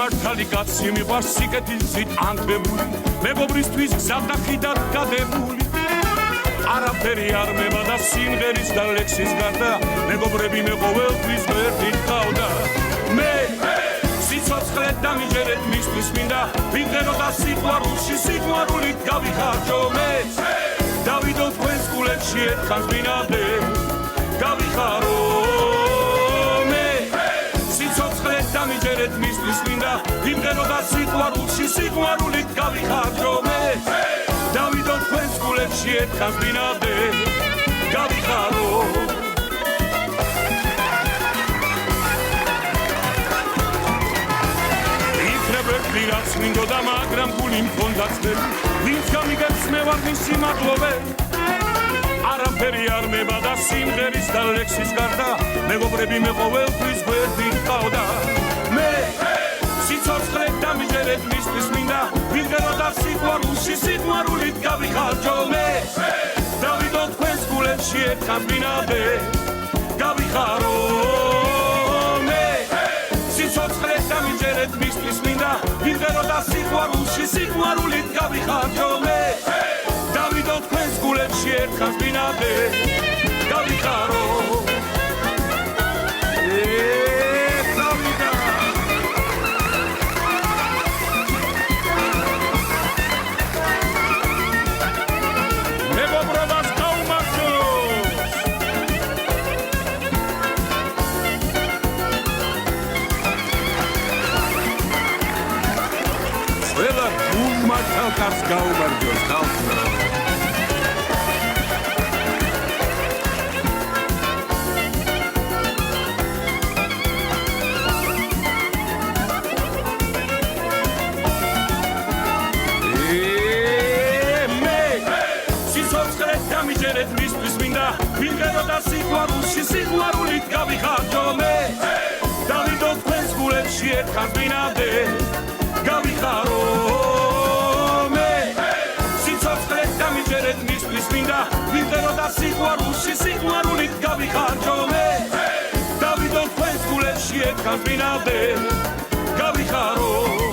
მართალი კაცი მიყვარს სიკეთილზით ანგრებული მეგობრისთვის გზა და ხიდად გადებული არაფერი არ მემა და სიმღერის და ლექსის გარდა მეგობრები მე ყოველთვის გვერდით ყავდა მე სიცოცხლეთ დამიჯერეთ მისთვის მინდა ვიმღერო და სიყვარულში სიყვარულით გავიხარჯო მე დავიდო თქვენს გულებში ერთხანს ბინადე გავიხარო მე სიცოცხლეთ დამიჯერეთ მისთვის მინდა ვიმღერო და სიყვარულში სიყვარულით გავიხარჯო მე დავიდო თქვენს გულებში ერთხანს ბინადე გავიხარო ვირაც მინდოდა მაგრამ გული მქონდა წვერი ვინც გამიგებს მე ვარ მისი მადლობელი არაფერი არ მევა და სიმღერის და ლექსის გარდა მეგობრები მე ყოველთვის გვერდით ყავდა მე სიცოცხლეთ დამიჯერეთ მისთვის მინდა ვიმღერო და სიყვარულში სიყვარულით გავიხარჯო მე დავიდო თქვენს გულებში ერთხანს ბინადე გავიხარო მე სიცოცხლეთ დამიჯერეთ მისთვის მინდა ვიმღერო და სიყვარულში სიყვარულით გავიხარჯო მე დავიდო თქვენს გულებში ერთხანს ბინადე გავიხარო მეგობრობას გაუმარჯოს ყველა გულმა თალკარს გაუმარჯოს ხალხო დამიჯერეთ მისთვის მინდა ვიმღერო და სიყვარულში სიყვარულით გავიხარჯო მე დავიდო თქვენს გულებში ერთხანს ბინადე გავიხარო მე სიცოცხლეთ დამიჯერეთ მისთვის მინდა ვიმღერო და სიყვარულში სიყვარულით გავიხარჯო მე დავიდო თქვენს გულებში ერთხანს ბინადე გავიხარო